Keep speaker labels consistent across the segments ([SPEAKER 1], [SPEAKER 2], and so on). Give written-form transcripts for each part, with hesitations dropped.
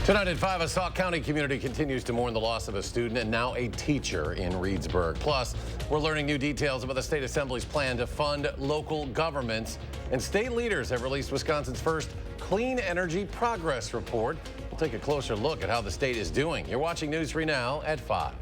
[SPEAKER 1] Tonight at 5, a Sauk County community continues to mourn the loss of a student and now a teacher in Reedsburg. Plus, we're learning new details about the state assembly's plan to fund local governments. And state leaders have released Wisconsin's first Clean Energy Progress Report. We'll take a closer look at how the state is doing. You're watching News 3 Now at 5.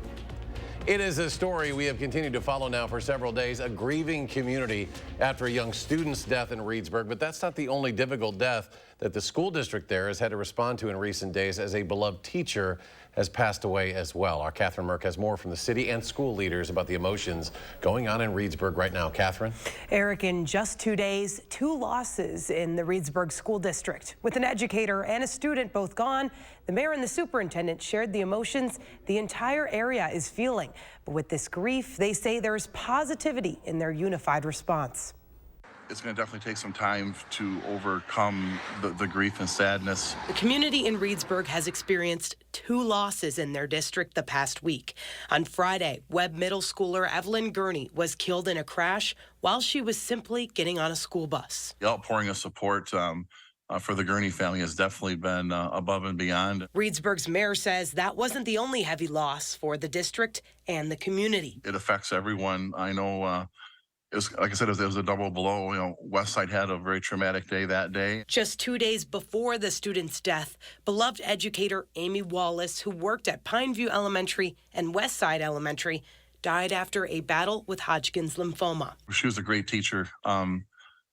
[SPEAKER 1] It is a story we have continued to follow now for several days, a grieving community after a young student's death in Reedsburg. But that's not the only difficult death that the school district there has had to respond to in recent days, as a beloved teacher has passed away as well. Our Catherine Merck has more from the city and school leaders about the emotions going on in Reedsburg right now. Catherine?
[SPEAKER 2] Eric, in just 2 days, 2 losses in the Reedsburg School District. With an educator and a student both gone, the mayor and the superintendent shared the emotions the entire area is feeling. But with this grief, they say there's positivity in their unified response.
[SPEAKER 3] It's going to definitely take some time to overcome the grief and sadness.
[SPEAKER 2] The community in Reedsburg has experienced 2 losses in their district the past week. On Friday, Webb middle schooler Evelyn Gurney was killed in a crash while she was simply getting on a school bus.
[SPEAKER 3] The outpouring of support for the Gurney family has definitely been above and beyond.
[SPEAKER 2] Reedsburg's mayor says that wasn't the only heavy loss for the district and the community.
[SPEAKER 3] It affects everyone. I know. Like I said, it was a double blow. You know, Westside had a very traumatic day that day.
[SPEAKER 2] Just 2 days before the student's death, beloved educator Amy Wallace, who worked at Pineview Elementary and Westside Elementary, died after a battle with Hodgkin's lymphoma.
[SPEAKER 3] She was a great teacher.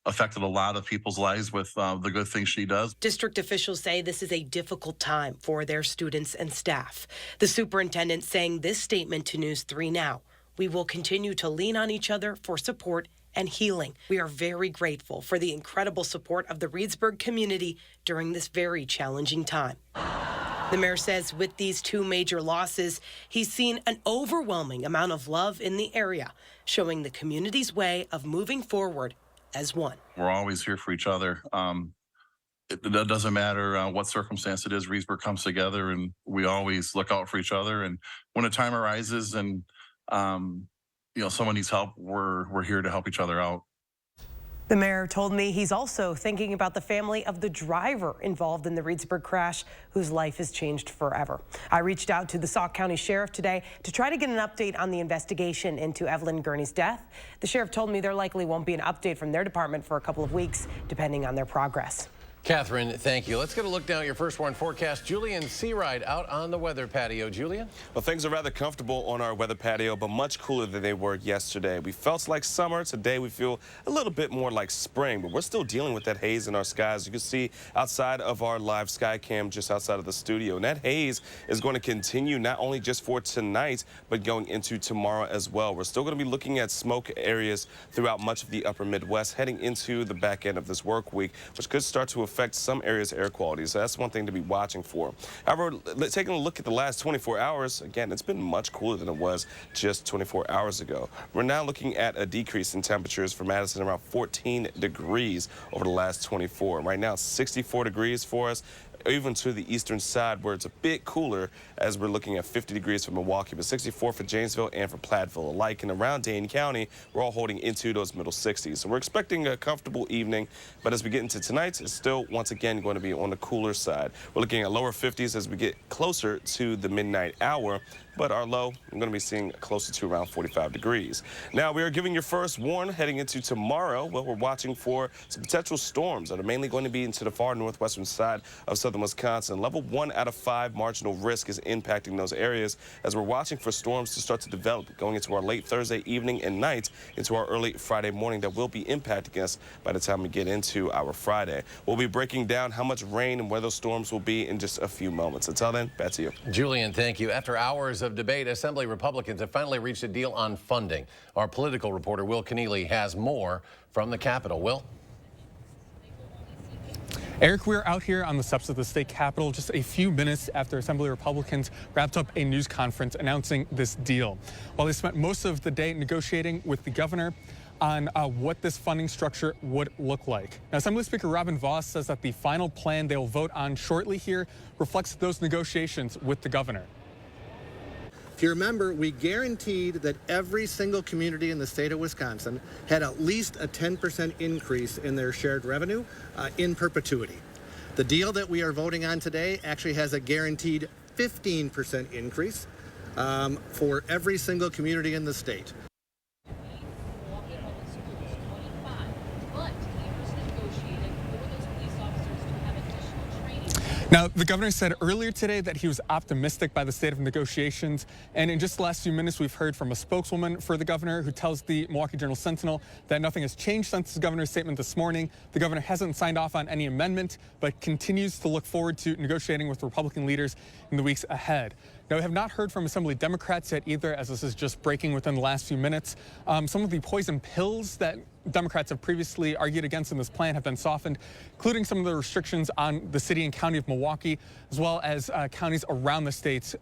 [SPEAKER 3] Affected a lot of people's lives with the good things she does.
[SPEAKER 2] District officials say this is a difficult time for their students and staff. The superintendent saying this statement to News 3 Now. We will continue to lean on each other for support and healing. We are very grateful for the incredible support of the Reedsburg community during this very challenging time. The mayor says with these 2 major losses, he's seen an overwhelming amount of love in the area, showing the community's way of moving forward as one.
[SPEAKER 3] We're always here for each other. It doesn't matter what circumstance it is. Reedsburg comes together, and we always look out for each other. And when a time arises and someone needs help, we're here to help each other out.
[SPEAKER 2] The mayor told me he's also thinking about the family of the driver involved in the Reedsburg crash, whose life has changed forever. I reached out to the Sauk County Sheriff today to try to get an update on the investigation into Evelyn Gurney's death. The sheriff told me there likely won't be an update from their department for a couple of weeks, depending on their progress.
[SPEAKER 1] Catherine, thank you. Let's get a look now at your first warn forecast. Julian Searide out on the weather patio. Julian?
[SPEAKER 4] Well, things are rather comfortable on our weather patio, but much cooler than they were yesterday. We felt like summer. Today we feel a little bit more like spring, but we're still dealing with that haze in our skies. You can see outside of our live sky cam just outside of the studio. And that haze is going to continue not only just for tonight, but going into tomorrow as well. We're still going to be looking at smoke areas throughout much of the upper Midwest heading into the back end of this work week, which could start to affect some areas' air quality. So that's one thing to be watching for. However, taking a look at the last 24 hours, again, it's been much cooler than it was just 24 hours ago. We're now looking at a decrease in temperatures for Madison, around 14 degrees over the last 24. Right now, it's 64 degrees for us, even to the eastern side where it's a bit cooler, as we're looking at 50 degrees for Milwaukee, but 64 for Janesville and for Platteville alike. And around Dane County, we're all holding into those middle 60s. So we're expecting a comfortable evening, but as we get into tonight, it's still once again going to be on the cooler side. We're looking at lower 50s as we get closer to the midnight hour, but our low, I'm going to be seeing closer to around 45 degrees. Now, we are giving your first warn heading into tomorrow. Well, we're watching for some potential storms that are mainly going to be into the far northwestern side of southern Wisconsin. Level 1 out of 5 marginal risk is impacting those areas as we're watching for storms to start to develop going into our late Thursday evening and night into our early Friday morning that will be impacting us by the time we get into our Friday. We'll be breaking down how much rain and where those storms will be in just a few moments. Until then, back to you.
[SPEAKER 1] Julian, thank you. After hours of debate, Assembly Republicans have finally reached a deal on funding. Our political reporter, Will Keneally, has more from the Capitol. Will?
[SPEAKER 5] Eric, we're out here on the steps of the state capitol just a few minutes after Assembly Republicans wrapped up a news conference announcing this deal. While they spent most of the day negotiating with the governor on what this funding structure would look like. Now, Assembly Speaker Robin Vos says that the final plan they will vote on shortly here reflects those negotiations with the governor.
[SPEAKER 6] If you remember, we guaranteed that every single community in the state of Wisconsin had at least a 10% increase in their shared revenue in perpetuity. The deal that we are voting on today actually has a guaranteed 15% increase for every single community in the state.
[SPEAKER 5] Now, the governor said earlier today that he was optimistic by the state of negotiations. And in just the last few minutes, we've heard from a spokeswoman for the governor who tells the Milwaukee Journal-Sentinel that nothing has changed since the governor's statement this morning. The governor hasn't signed off on any amendment, but continues to look forward to negotiating with Republican leaders in the weeks ahead. Now, we have not heard from Assembly Democrats yet either, as this is just breaking within the last few minutes. Some of the poison pills that Democrats have previously argued against in this plan have been softened, including some of the restrictions on the city and county of Milwaukee, as well as counties around the states,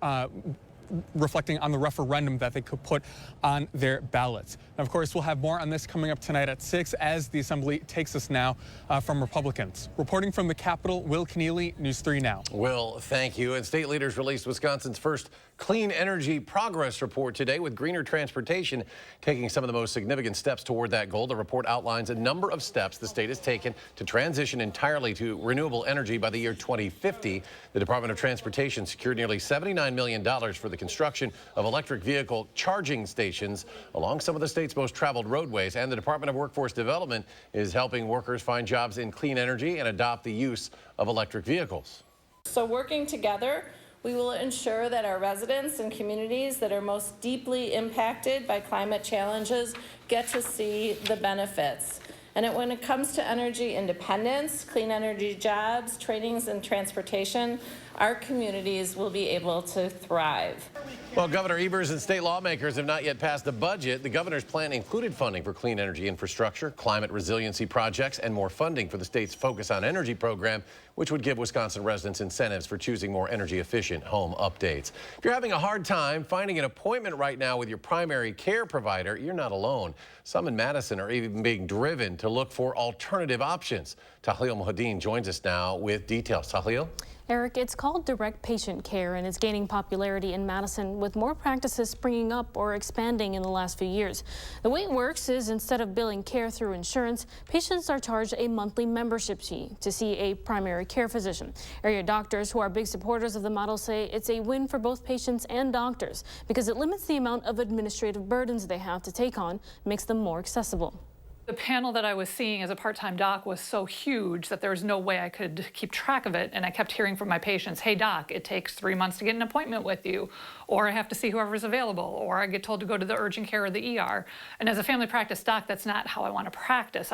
[SPEAKER 5] reflecting on the referendum that they could put on their ballots. And of course, we'll have more on this coming up tonight at 6 as the Assembly takes us now from Republicans. Reporting from the Capitol, Will Keneally, News 3 Now.
[SPEAKER 1] Will, thank you. And state leaders released Wisconsin's first clean energy progress report today, with greener transportation taking some of the most significant steps toward that goal. The report outlines a number of steps the state has taken to transition entirely to renewable energy by the year 2050. The Department of Transportation secured nearly $79 million for the construction of electric vehicle charging stations along some of the state's most traveled roadways. And the Department of Workforce Development is helping workers find jobs in clean energy and adopt the use of electric vehicles.
[SPEAKER 7] So working together, we will ensure that our residents and communities that are most deeply impacted by climate challenges get to see the benefits. And when it comes to energy independence, clean energy jobs, trainings, and transportation, our communities will be able to thrive.
[SPEAKER 1] Well, Governor Evers and state lawmakers have not yet passed a budget. The governor's plan included funding for clean energy infrastructure, climate resiliency projects, and more funding for the state's Focus on Energy program, which would give Wisconsin residents incentives for choosing more energy-efficient home updates. If you're having a hard time finding an appointment right now with your primary care provider, you're not alone. Some in Madison are even being driven to look for alternative options. Tahlil Mohadin joins us now with details. Tahlil?
[SPEAKER 8] Eric, it's called direct patient care and is gaining popularity in Madison, with more practices springing up or expanding in the last few years. The way it works is, instead of billing care through insurance, patients are charged a monthly membership fee to see a primary care physician. Area doctors who are big supporters of the model say it's a win for both patients and doctors because it limits the amount of administrative burdens they have to take on, makes them more accessible.
[SPEAKER 9] The panel that I was seeing as a part-time doc was so huge that there was no way I could keep track of it. And I kept hearing from my patients, hey doc, it takes 3 months to get an appointment with you, or I have to see whoever's available, or I get told to go to the urgent care or the ER. And as a family practice doc, that's not how I want to practice.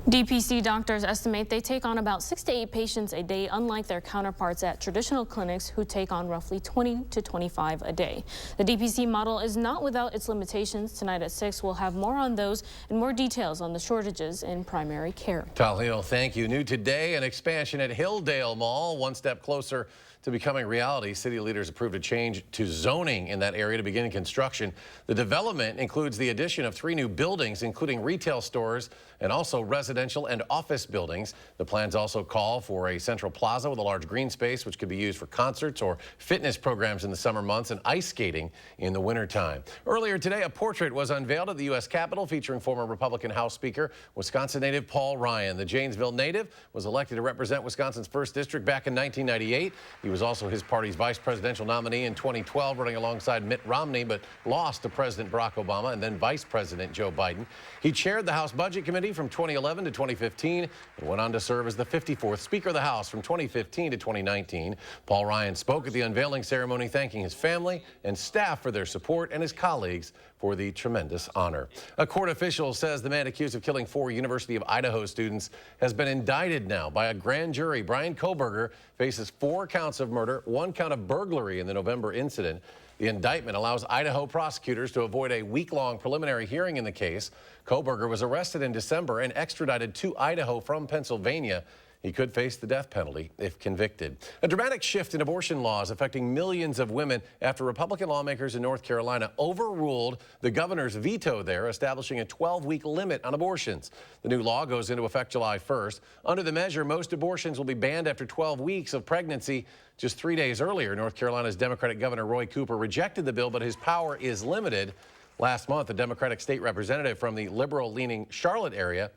[SPEAKER 8] DPC doctors estimate they take on about 6 to 8 patients a day, unlike their counterparts at traditional clinics who take on roughly 20 to 25 a day. The DPC model is not without its limitations. Tonight at 6, we'll have more on those and more details on the shortages in primary care.
[SPEAKER 1] Tahlil, thank you. New today, an expansion at Hilldale Mall, one step closer to becoming reality. City leaders approved a change to zoning in that area to begin construction. The development includes the addition of 3 new buildings, including retail stores and also residential and office buildings. The plans also call for a central plaza with a large green space, which could be used for concerts or fitness programs in the summer months and ice skating in the wintertime. Earlier today, a portrait was unveiled at the U.S. Capitol featuring former Republican House Speaker, Wisconsin native Paul Ryan. The Janesville native was elected to represent Wisconsin's 1st District back in 1998. He was also his party's vice presidential nominee in 2012, running alongside Mitt Romney, but lost to President Barack Obama and then Vice President Joe Biden. He chaired the House Budget Committee from 2011 to 2015 and went on to serve as the 54th Speaker of the House from 2015 to 2019. Paul Ryan spoke at the unveiling ceremony, thanking his family and staff for their support and his colleagues for the tremendous honor. A court official says the man accused of killing 4 University of Idaho students has been indicted now by a grand jury. Brian Koberger faces 4 counts of murder, 1 count of burglary in the November incident. The indictment allows Idaho prosecutors to avoid a week-long preliminary hearing in the case. Koberger was arrested in December and extradited to Idaho from Pennsylvania. He could face the death penalty if convicted. A dramatic shift in abortion laws affecting millions of women after Republican lawmakers in North Carolina overruled the governor's veto there, establishing a 12-week limit on abortions. The new law goes into effect July 1st. Under the measure, most abortions will be banned after 12 weeks of pregnancy. Just 3 days earlier, North Carolina's Democratic Governor Roy Cooper rejected the bill, but his power is limited. Last month, a Democratic state representative from the liberal-leaning Charlotte area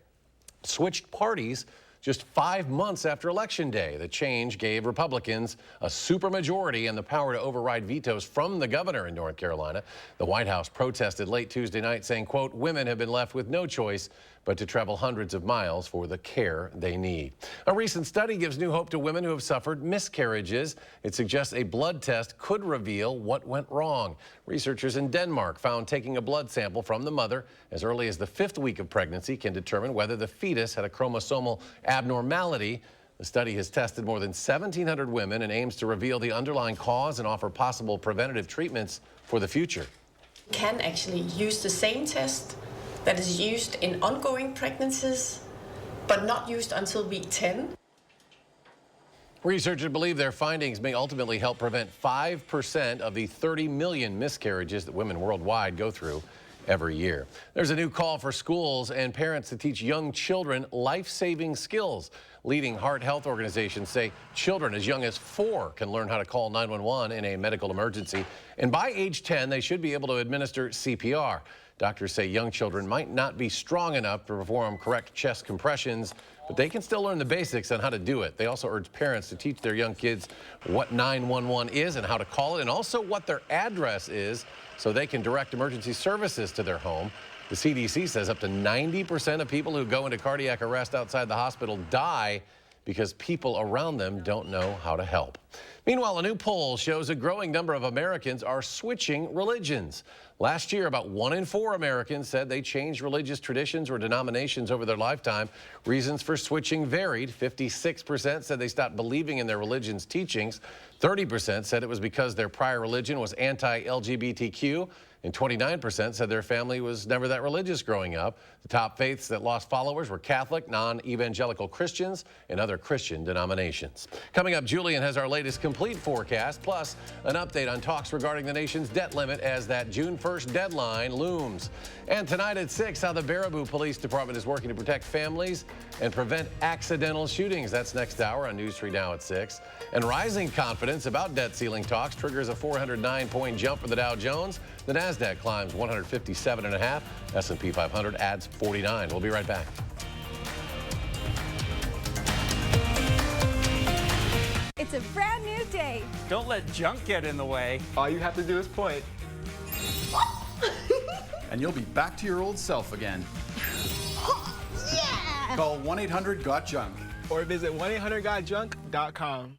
[SPEAKER 1] switched parties just 5 months after Election Day. The change gave Republicans a supermajority and the power to override vetoes from the governor in North Carolina. The White House protested late Tuesday night, saying, quote, women have been left with no choice but to travel hundreds of miles for the care they need. A recent study gives new hope to women who have suffered miscarriages. It suggests a blood test could reveal what went wrong. Researchers in Denmark found taking a blood sample from the mother as early as the 5th week of pregnancy can determine whether the fetus had a chromosomal abnormality. The study has tested more than 1,700 women and aims to reveal the underlying cause and offer possible preventative treatments for the future.
[SPEAKER 10] Can actually use the same test that is used in ongoing pregnancies, but not used until week 10.
[SPEAKER 1] Researchers believe their findings may ultimately help prevent 5% of the 30 million miscarriages that women worldwide go through every year. There's a new call for schools and parents to teach young children life-saving skills. Leading heart health organizations say children as young as 4 can learn how to call 911 in a medical emergency. And by age 10, they should be able to administer CPR. Doctors say young children might not be strong enough to perform correct chest compressions, but they can still learn the basics on how to do it. They also urge parents to teach their young kids what 911 is and how to call it, and also what their address is so they can direct emergency services to their home. The CDC says up to 90% of people who go into cardiac arrest outside the hospital die because people around them don't know how to help. Meanwhile, a new poll shows a growing number of Americans are switching religions. Last year, about 1 in 4 Americans said they changed religious traditions or denominations over their lifetime. Reasons for switching varied. 56% said they stopped believing in their religion's teachings. 30% said it was because their prior religion was anti-LGBTQ. And 29% said their family was never that religious growing up. The top faiths that lost followers were Catholic, non-evangelical Christians, and other Christian denominations. Coming up, Julian has our latest complete forecast, plus an update on talks regarding the nation's debt limit as that June 1st deadline looms. And tonight at 6, how the Baraboo Police Department is working to protect families and prevent accidental shootings. That's next hour on News 3 Now at 6. And rising confidence about debt ceiling talks triggers a 409-point jump for the Dow Jones. The Nasdaq climbs 157.5. S&P 500 adds 49. We'll be right back.
[SPEAKER 11] It's a brand new day.
[SPEAKER 12] Don't let junk get in the way.
[SPEAKER 13] All you have to do is point.
[SPEAKER 14] And you'll be back to your old self again.
[SPEAKER 11] Yeah!
[SPEAKER 14] Call 1-800-GOT-JUNK.
[SPEAKER 12] Or visit 1-800-GOT-JUNK.com.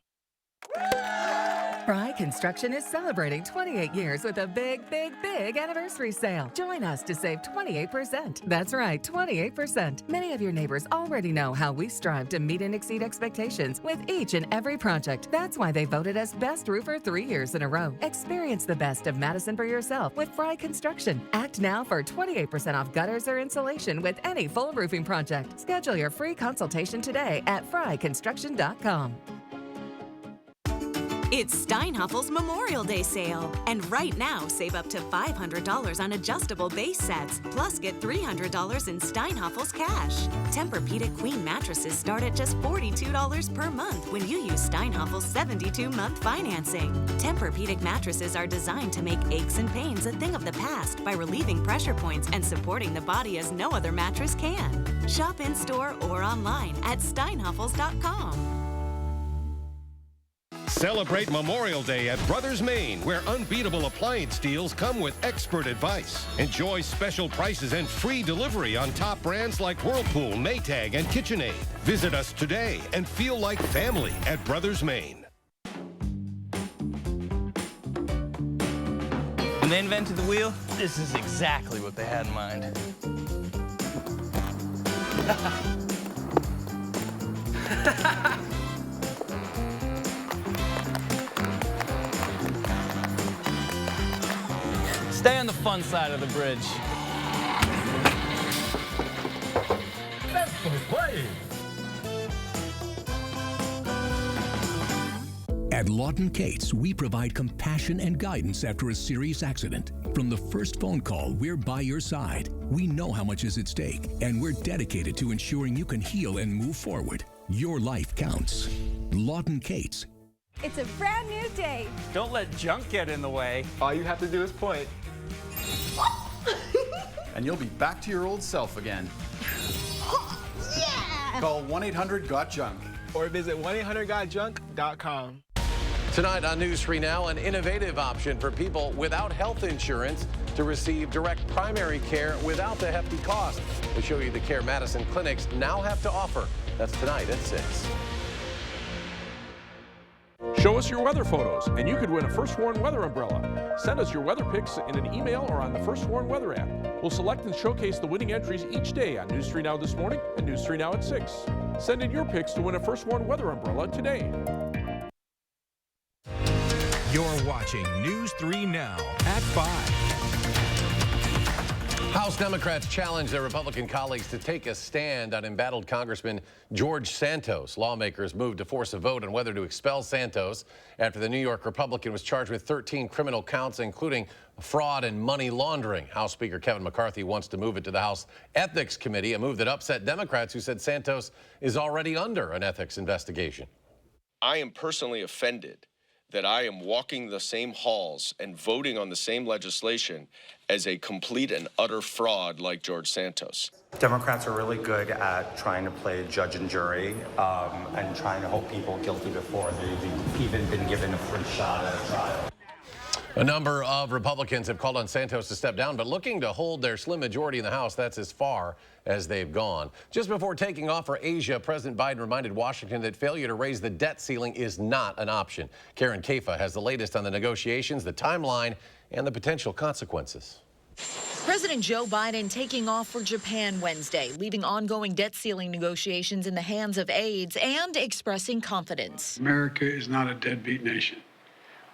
[SPEAKER 15] Fry Construction is celebrating 28 years with a big anniversary sale. Join us to save 28%. That's right, 28%. Many of your neighbors already know how we strive to meet and exceed expectations with each and every project. That's why they voted us Best Roofer 3 years in a row. Experience the best of Madison for yourself with Fry Construction. Act now for 28% off gutters or insulation with any full roofing project. Schedule your free consultation today at fryconstruction.com.
[SPEAKER 16] It's Steinhaffel's Memorial Day sale. And right now, save up to $500 on adjustable base sets. Plus, get $300 in Steinhaffel's cash. Tempur-Pedic Queen mattresses start at just $42 per month when you use Steinhaffel's 72-month financing. Tempur-Pedic mattresses are designed to make aches and pains a thing of the past by relieving pressure points and supporting the body as no other mattress can. Shop in-store or online at steinhaffels.com.
[SPEAKER 17] Celebrate Memorial Day at Brothers Maine, where unbeatable appliance deals come with expert advice. Enjoy special prices and free delivery on top brands like Whirlpool, Maytag, and KitchenAid. Visit us today and feel like family at Brothers Maine.
[SPEAKER 12] When they invented the wheel, this is exactly what they had in mind. Stay on the fun side of the bridge.
[SPEAKER 18] At Lawton Cates, we provide compassion and guidance after a serious accident. From the first phone call, we're by your side. We know how much is at stake, and we're dedicated to ensuring you can heal and move forward. Your life counts. Lawton Cates.
[SPEAKER 11] It's a brand new day.
[SPEAKER 12] Don't let junk get in the way.
[SPEAKER 13] All you have to do is point.
[SPEAKER 14] And you'll be back to your old self again.
[SPEAKER 11] Yeah!
[SPEAKER 14] Call 1-800-GOT-JUNK.
[SPEAKER 13] Or visit 1-800-GOT-JUNK.com.
[SPEAKER 1] Tonight on News 3 Now, an innovative option for people without health insurance to receive direct primary care without the hefty cost. We'll show you the care Madison clinics now have to offer. That's tonight at 6.
[SPEAKER 19] Show us your weather photos, and you could win a First Warn weather umbrella. Send us your weather pics in an email or on the First Warn weather app. We'll select and showcase the winning entries each day on News 3 Now this morning and News 3 Now at 6. Send in your pics to win a First Warn weather umbrella today.
[SPEAKER 20] You're watching News 3 Now at 5.
[SPEAKER 1] House Democrats challenge their Republican colleagues to take a stand on embattled Congressman George Santos. Lawmakers moved to force a vote on whether to expel Santos after the New York Republican was charged with 13 criminal counts, including fraud and money laundering. House Speaker Kevin McCarthy wants to move it to the House Ethics Committee, a move that upset Democrats who said Santos is already under an ethics investigation.
[SPEAKER 21] I am personally offended that I am walking the same halls and voting on the same legislation as a complete and utter fraud like George Santos.
[SPEAKER 22] Democrats are really good at trying to play judge and jury and trying to hold people guilty before they've even been given a free shot at a trial.
[SPEAKER 1] A number of Republicans have called on Santos to step down, but looking to hold their slim majority in the House. That's as far as they've gone. Just before taking off for Asia, President Biden reminded Washington that failure to raise the debt ceiling is not an option. Karen Kaifa has the latest on the negotiations, the timeline, and the potential consequences.
[SPEAKER 23] President Joe Biden taking off for Japan Wednesday, leaving ongoing debt ceiling negotiations in the hands of aides and expressing confidence.
[SPEAKER 24] America is not a deadbeat nation.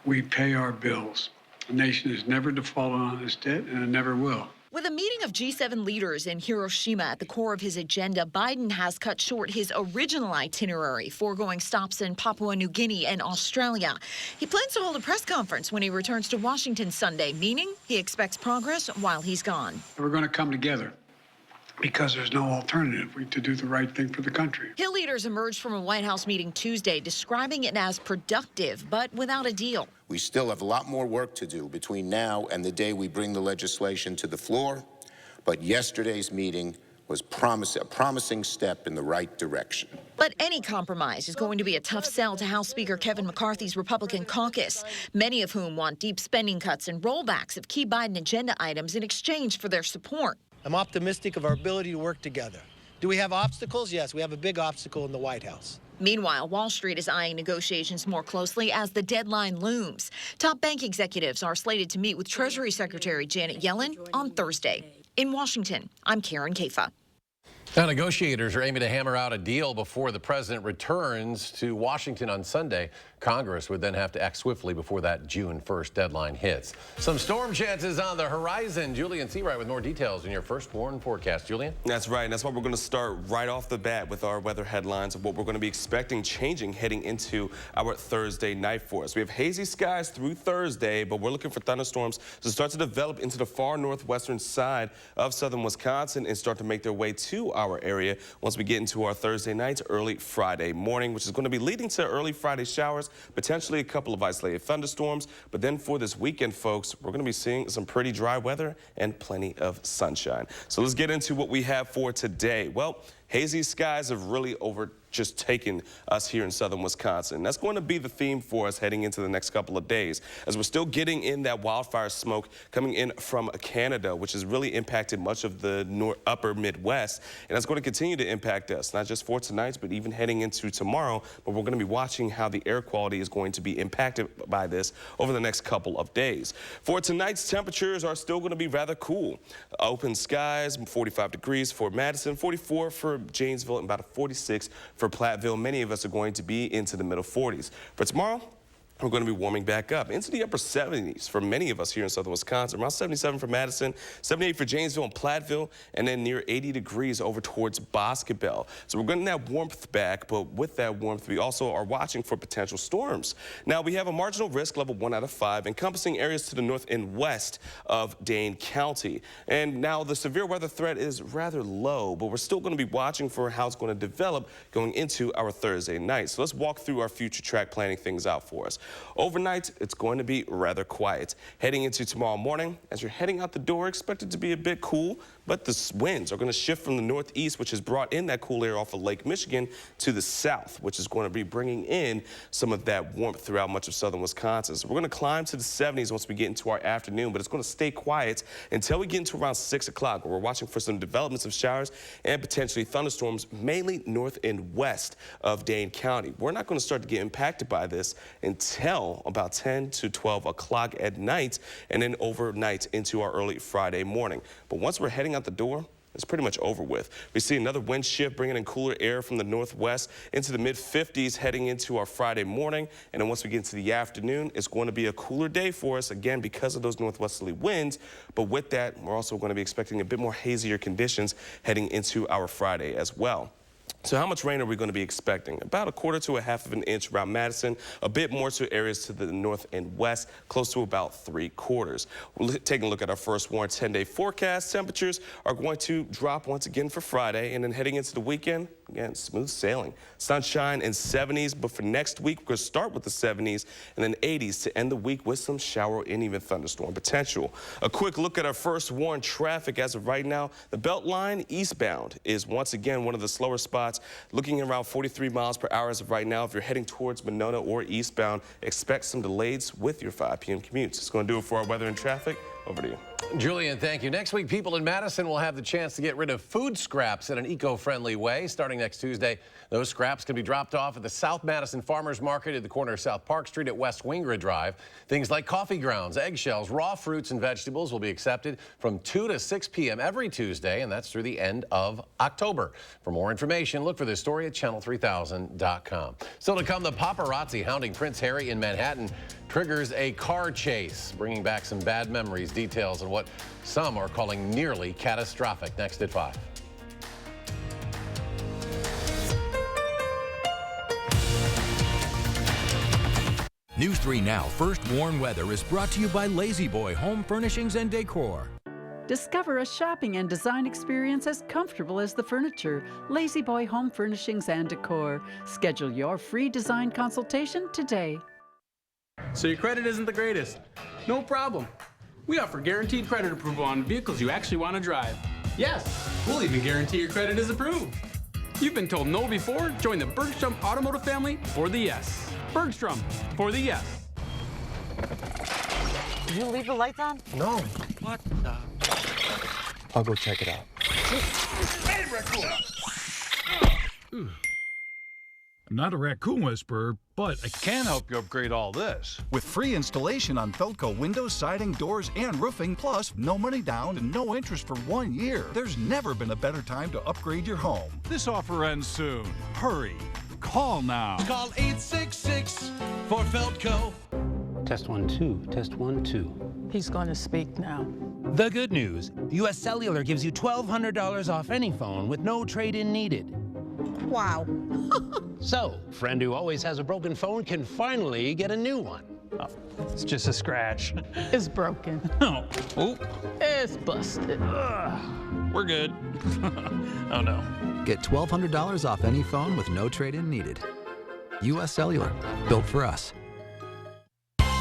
[SPEAKER 24] We pay our bills. The nation has never defaulted on its debt, and it never will.
[SPEAKER 23] With a meeting of G7 leaders in Hiroshima at the core of his agenda, Biden has cut short his original itinerary, foregoing stops in Papua New Guinea and Australia. He plans to hold a press conference when he returns to Washington Sunday, meaning he expects progress while he's gone.
[SPEAKER 24] We're going to come together because there's no alternative to do the right thing for the country.
[SPEAKER 23] Hill leaders emerged from a White House meeting Tuesday, describing it as productive, but without a deal.
[SPEAKER 25] We still have a lot more work to do between now and the day we bring the legislation to the floor, but yesterday's meeting was a promising step in the right direction.
[SPEAKER 23] But any compromise is going to be a tough sell to House Speaker Kevin McCarthy's Republican caucus, many of whom want deep spending cuts and rollbacks of key Biden agenda items in exchange for their support.
[SPEAKER 26] I'm optimistic of our ability to work together. Do we have obstacles? Yes, we have a big obstacle in the White House.
[SPEAKER 23] Meanwhile, Wall Street is eyeing negotiations more closely as the deadline looms. Top bank executives are slated to meet with Treasury Secretary Janet Yellen on Thursday. In Washington, I'm Karen Kaifa.
[SPEAKER 1] Now, negotiators are aiming to hammer out a deal before the president returns to Washington on Sunday. Congress would then have to act swiftly before that June 1st deadline hits. Some storm chances on the horizon. Julian Seawright with more details in your First Warn forecast. Julian?
[SPEAKER 4] That's right. And that's why we're going to start right off the bat with our weather headlines of what we're going to be expecting changing heading into our Thursday night for us. We have hazy skies through Thursday, but we're looking for thunderstorms to start to develop into the far northwestern side of southern Wisconsin and start to make their way to our area once we get into our Thursday night, early Friday morning, which is going to be leading to early Friday showers, potentially a couple of isolated thunderstorms. But then for this weekend, folks, we're going to be seeing some pretty dry weather and plenty of sunshine. So let's get into what we have for today. Well, hazy skies have really just taken us here in southern Wisconsin. That's going to be the theme for us heading into the next couple of days, as we're still getting in that wildfire smoke coming in from Canada, which has really impacted much of the upper Midwest. And that's going to continue to impact us, not just for tonight, but even heading into tomorrow. But we're going to be watching how the air quality is going to be impacted by this over the next couple of days. For tonight's temperatures are still going to be rather cool. Open skies, 45 degrees for Madison, 44 for Janesville, and about a 46 for Platteville. Many of us are going to be into the middle 40s. For tomorrow, we're going to be warming back up into the upper 70s for many of us here in southern Wisconsin. Around 77 for Madison, 78 for Janesville and Platteville, and then near 80 degrees over towards Boscobel. So we're getting that warmth back, but with that warmth, we also are watching for potential storms. Now, we have a marginal risk level 1 out of 5, encompassing areas to the north and west of Dane County. And now the severe weather threat is rather low, but we're still going to be watching for how it's going to develop going into our Thursday night. So let's walk through our future track planning things out for us. Overnight, it's going to be rather quiet. Heading into tomorrow morning, as you're heading out the door, expect it to be a bit cool, but the winds are going to shift from the northeast, which has brought in that cool air off of Lake Michigan, to the south, which is going to be bringing in some of that warmth throughout much of southern Wisconsin. So we're going to climb to the 70s once we get into our afternoon, but it's going to stay quiet until we get into around 6 o'clock, where we're watching for some developments of showers and potentially thunderstorms, mainly north and west of Dane County. We're not going to start to get impacted by this until about 10 to 12 o'clock at night, and then overnight into our early Friday morning. But once we're heading out the door, it's pretty much over with. We see another wind shift bringing in cooler air from the northwest into the mid-50s heading into our Friday morning. And then once we get into the afternoon, it's going to be a cooler day for us, again, because of those northwesterly winds. But with that, we're also going to be expecting a bit more hazier conditions heading into our Friday as well. So how much rain are we going to be expecting? About 1/4 to 1/2 of an inch around Madison, a bit more to areas to the north and west, close to about 3/4. We're taking a look at our first warned 10-day forecast. Temperatures are going to drop once again for Friday, and then heading into the weekend, again, smooth sailing. Sunshine and 70s, but for next week, we're going to start with the 70s and then 80s to end the week with some shower and even thunderstorm potential. A quick look at our first warned traffic. As of right now, the Beltline eastbound is once again one of the slower spots, looking around 43 miles per hour as of right now. If you're heading towards Monona or eastbound, expect some delays with your 5 p.m. commutes. It's going to do it for our weather and traffic. Over to you.
[SPEAKER 1] Julian, thank you. Next week, people in Madison will have the chance to get rid of food scraps in an eco-friendly way. Starting next Tuesday, those scraps can be dropped off at the South Madison Farmers Market at the corner of South Park Street at West Wingra Drive. Things like coffee grounds, eggshells, raw fruits, and vegetables will be accepted from 2 to 6 p.m. every Tuesday, and that's through the end of October. For more information, look for this story at channel3000.com. Still to come, the paparazzi hounding Prince Harry in Manhattan triggers a car chase, bringing back some bad memories. Details on what some are calling nearly catastrophic. Next at 5.
[SPEAKER 20] News 3 Now First Warn Weather is brought to you by Lazy Boy Home Furnishings and Decor.
[SPEAKER 2] Discover a shopping and design experience as comfortable as the furniture. Lazy Boy Home Furnishings and Decor. Schedule your free design consultation today.
[SPEAKER 3] So your credit isn't the greatest? No problem. We offer guaranteed credit approval on vehicles you actually want to drive. Yes, we'll even guarantee your credit is approved. You've been told no before? Join the Bergstrom Automotive family for the yes. Bergstrom for the yes.
[SPEAKER 5] Did you leave the lights on?
[SPEAKER 3] No.
[SPEAKER 5] What the?
[SPEAKER 6] I'll go check it out.
[SPEAKER 5] Hey, raccoon!
[SPEAKER 7] I'm not a raccoon whisperer, but I can help you upgrade all this.
[SPEAKER 9] With free installation on Felco windows, siding, doors, and roofing, plus no money down and no interest for 1 year. There's never been a better time to upgrade your home.
[SPEAKER 7] This offer ends soon. Hurry. Call now.
[SPEAKER 27] Call 866 for Felco.
[SPEAKER 28] Test 1, 2. Test 1, 2.
[SPEAKER 2] He's going to speak now.
[SPEAKER 28] The good news. U.S. Cellular gives you $1,200 off any phone with no trade-in needed.
[SPEAKER 2] Wow.
[SPEAKER 28] So, friend who always has a broken phone can finally get a new one.
[SPEAKER 12] Oh, it's just a scratch.
[SPEAKER 2] It's broken.
[SPEAKER 12] Oh. Oh.
[SPEAKER 2] It's busted.
[SPEAKER 12] We're good. Oh, no.
[SPEAKER 29] Get $1,200 off any phone with no trade-in needed. U.S. Cellular, built for us.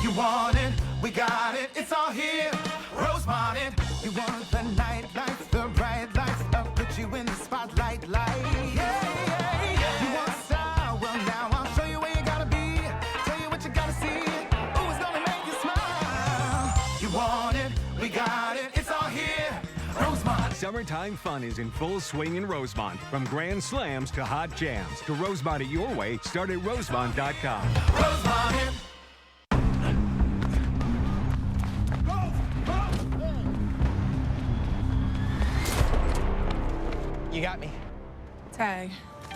[SPEAKER 27] You want it, we got it, it's all here. Rosemont it. You want the night lights, the bright lights, I'll put you in the spotlight light. Yeah. You want style, well now I'll show you where you gotta be. Tell you what you gotta see. Ooh, it's gonna make you smile. You want it, we got it, it's all here. Rosemont.
[SPEAKER 30] Summertime fun is in full swing in Rosemont. From grand slams to hot jams. To Rosemont it your way, start at rosemont.com.
[SPEAKER 27] Rosemont.
[SPEAKER 5] You got me.
[SPEAKER 31] Tag,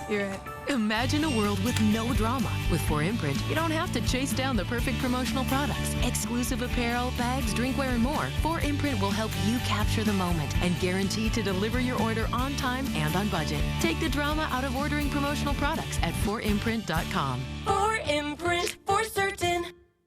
[SPEAKER 31] you're it.
[SPEAKER 32] Imagine a world with no drama. With 4imprint, you don't have to chase down the perfect promotional products. Exclusive apparel, bags, drinkware, and more. 4imprint will help you capture the moment and guarantee to deliver your order on time and on budget. Take the drama out of ordering promotional products at 4imprint.com.
[SPEAKER 33] 4imprint, for certain.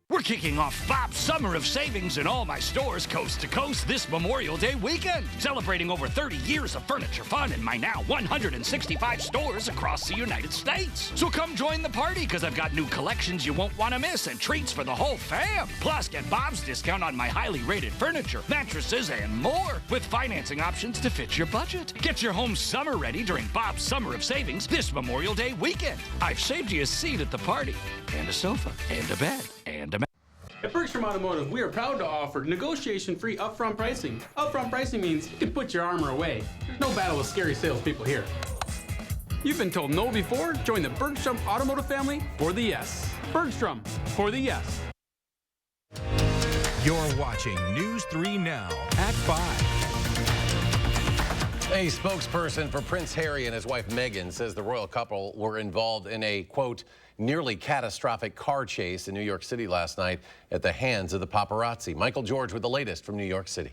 [SPEAKER 9] We're
[SPEAKER 8] We're kicking off Bob's Summer of Savings in all my stores coast to coast this Memorial Day weekend, celebrating over 30 years of furniture fun in my now 165 stores across the United States. So come join the party, because I've got new collections you won't want to miss and treats for the whole fam. Plus, get Bob's discount on my highly rated furniture, mattresses, and more, with financing options to fit your budget. Get your home summer ready during Bob's Summer of Savings this Memorial Day weekend. I've saved you a seat at the party, and a sofa, and a bed, and a mat.
[SPEAKER 3] At Bergstrom Automotive, we are proud to offer negotiation-free upfront pricing. Upfront pricing means you can put your armor away. There's no battle with scary salespeople here. You've been told no before? Join the Bergstrom Automotive family for the yes. Bergstrom, for the yes.
[SPEAKER 20] You're watching News 3 Now at 5.
[SPEAKER 1] A spokesperson for Prince Harry and his wife Meghan says the royal couple were involved in a, quote, nearly catastrophic car chase in New York City last night at the hands of the paparazzi. Michael George with the latest from New York City.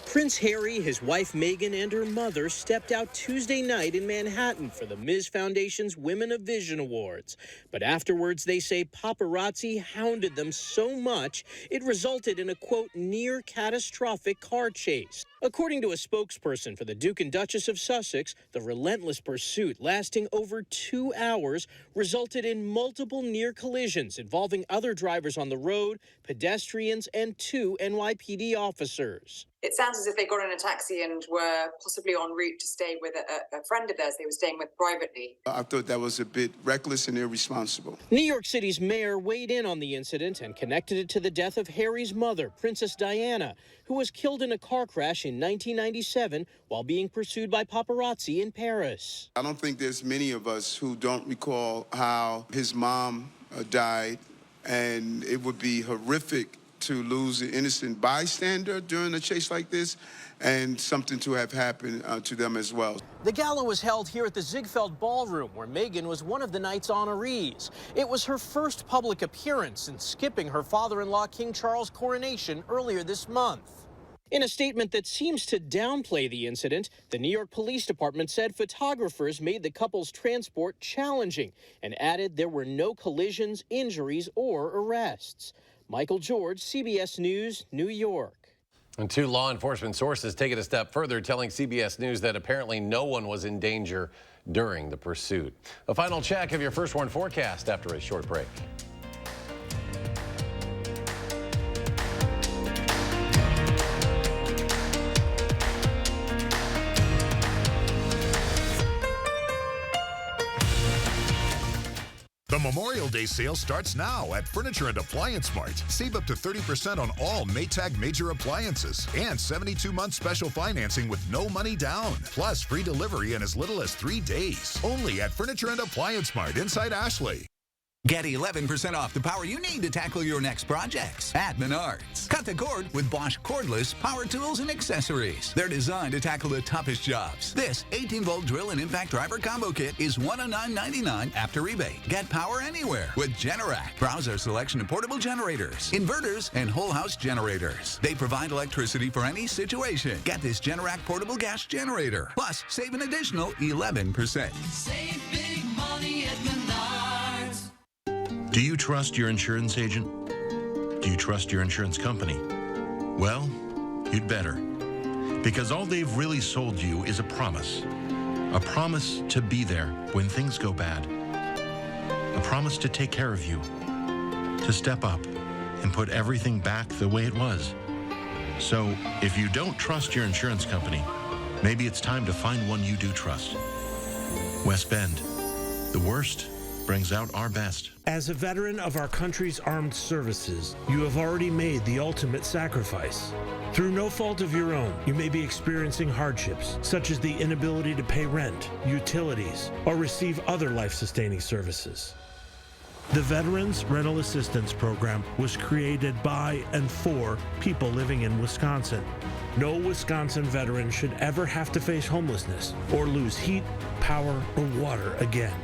[SPEAKER 10] Prince Harry, his wife Meghan, and her mother stepped out Tuesday night in Manhattan for the Ms. Foundation's Women of Vision Awards. But afterwards, they say paparazzi hounded them so much it resulted in a, quote, near catastrophic car chase. According to a spokesperson for the Duke and Duchess of Sussex, the relentless pursuit lasting over 2 hours resulted in multiple near collisions involving other drivers on the road, pedestrians, and 2 NYPD officers.
[SPEAKER 11] It sounds as if they got in a taxi and were possibly en route to stay with a friend of theirs they were staying with privately.
[SPEAKER 13] I thought that was a bit reckless and irresponsible.
[SPEAKER 10] New York City's mayor weighed in on the incident and connected it to the death of Harry's mother, Princess Diana, who was killed in a car crash in 1997 while being pursued by paparazzi in Paris.
[SPEAKER 13] I don't think there's many of us who don't recall how his mom died, and it would be horrific to lose an innocent bystander during a chase like this, and something to have happened to them as well.
[SPEAKER 10] The gala was held here at the Ziegfeld Ballroom, where Meghan was one of the night's honorees. It was her first public appearance since skipping her father-in-law King Charles' coronation earlier this month. In a statement that seems to downplay the incident, the New York Police Department said photographers made the couple's transport challenging and added there were no collisions, injuries, or arrests. Michael George, CBS News, New York.
[SPEAKER 1] And 2 law enforcement sources take it a step further, telling CBS News that apparently no one was in danger during the pursuit. A final check of your First Warn forecast after a short break.
[SPEAKER 14] The Memorial Day sale starts now at Furniture and Appliance Mart. Save up to 30% on all Maytag major appliances and 72-month special financing with no money down. Plus free delivery in as little as 3 days. Only at Furniture and Appliance Mart inside Ashley.
[SPEAKER 15] Get 11% off the power you need to tackle your next projects at Menards. Cut the cord with Bosch cordless power tools and accessories. They're designed to tackle the toughest jobs. This 18-volt drill and impact driver combo kit is $109.99 after rebate. Get power anywhere with Generac. Browse our selection of portable generators, inverters, and whole house generators. They provide electricity for any situation. Get this Generac portable gas generator. Plus, save an additional 11%.
[SPEAKER 27] Save big money at Menards.
[SPEAKER 16] Do you trust your insurance agent? Do you trust your insurance company? Well, you'd better. Because all they've really sold you is a promise. A promise to be there when things go bad. A promise to take care of you. To step up and put everything back the way it was. So, if you don't trust your insurance company, maybe it's time to find one you do trust. West Bend. The worst brings out our best.
[SPEAKER 17] As a veteran of our country's armed services, you have already made the ultimate sacrifice. Through no fault of your own, you may be experiencing hardships, such as the inability to pay rent, utilities, or receive other life-sustaining services. The Veterans Rental Assistance Program was created by and for people living in Wisconsin. No Wisconsin veteran should ever have to face homelessness or lose heat, power, or water again.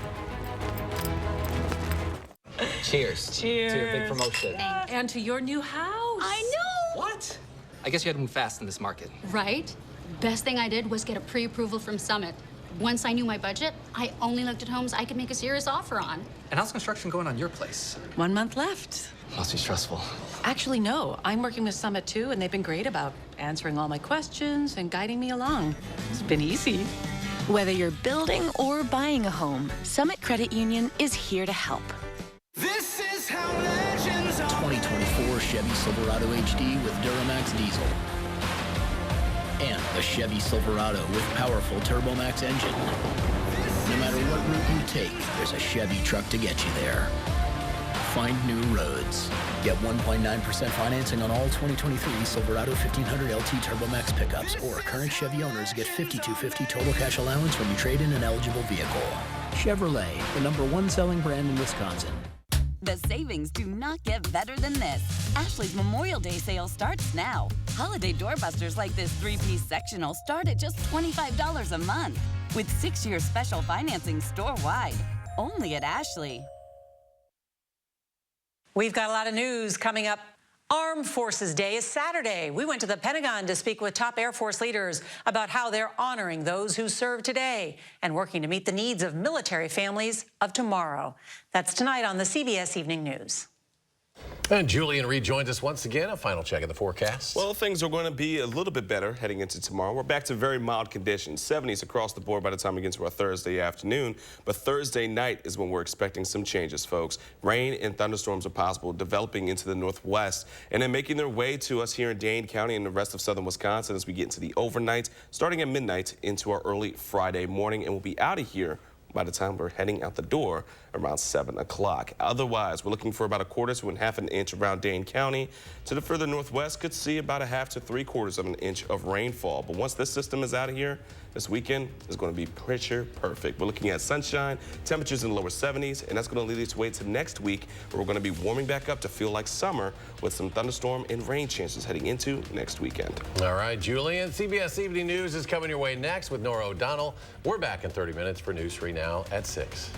[SPEAKER 18] Cheers.
[SPEAKER 19] Cheers.
[SPEAKER 18] To your big promotion.
[SPEAKER 19] And to your new house. I know.
[SPEAKER 18] What? I guess you had to move fast in this market.
[SPEAKER 21] Right? Best thing I did was get a pre-approval from Summit. Once I knew my budget, I only looked at homes I could make a serious offer on.
[SPEAKER 18] And how's construction going on your place?
[SPEAKER 19] 1 month left.
[SPEAKER 18] Must be stressful.
[SPEAKER 19] Actually, no. I'm working with Summit too, and they've been great about answering all my questions and guiding me along. It's been easy.
[SPEAKER 2] Whether you're building or buying a home, Summit Credit Union is here to help.
[SPEAKER 27] This is how legends are.
[SPEAKER 4] 2024 Chevy Silverado HD with Duramax diesel. And the Chevy Silverado with powerful TurboMax engine. No matter what route you take, there's a Chevy truck to get you there. Find new roads. Get 1.9% financing on all 2023 Silverado 1500 LT TurboMax pickups, or current Chevy owners get $5,250 total cash allowance when you trade in an eligible vehicle. Chevrolet, the #1 selling brand in Wisconsin.
[SPEAKER 6] The savings do not get better than this. Ashley's Memorial Day sale starts now. Holiday doorbusters like this 3-piece sectional start at just $25 a month. With 6-year special financing store-wide. Only at Ashley.
[SPEAKER 7] We've got a lot of news coming up. Armed Forces Day is Saturday. We went to the Pentagon to speak with top Air Force leaders about how they're honoring those who serve today and working to meet the needs of military families of tomorrow. That's tonight on the CBS Evening News.
[SPEAKER 1] And Julian Reed joins us once again. A final check of the forecast.
[SPEAKER 12] Well, things are going to be a little bit better heading into tomorrow. We're back to very mild conditions, 70s across the board by the time we get to our Thursday afternoon. But Thursday night is when we're expecting some changes, folks. Rain and thunderstorms are possible, developing into the northwest and then making their way to us here in Dane County and the rest of southern Wisconsin as we get into the overnight, starting at midnight into our early Friday morning. And we'll be out of here by the time we're heading out the door around 7 o'clock. Otherwise, we're looking for about 1/4 to 1/2 an inch around Dane County. To the further northwest, could see about 1/2 to 3/4 of an inch of rainfall. But once this system is out of here, this weekend is going to be picture perfect. We're looking at sunshine, temperatures in the lower 70s, and that's going to lead its way to next week, where we're going to be warming back up to feel like summer with some thunderstorm and rain chances heading into next weekend.
[SPEAKER 1] All right, Julian. CBS Evening News is coming your way next with Nora O'Donnell. We're back in 30 minutes for News 3 Now at 6.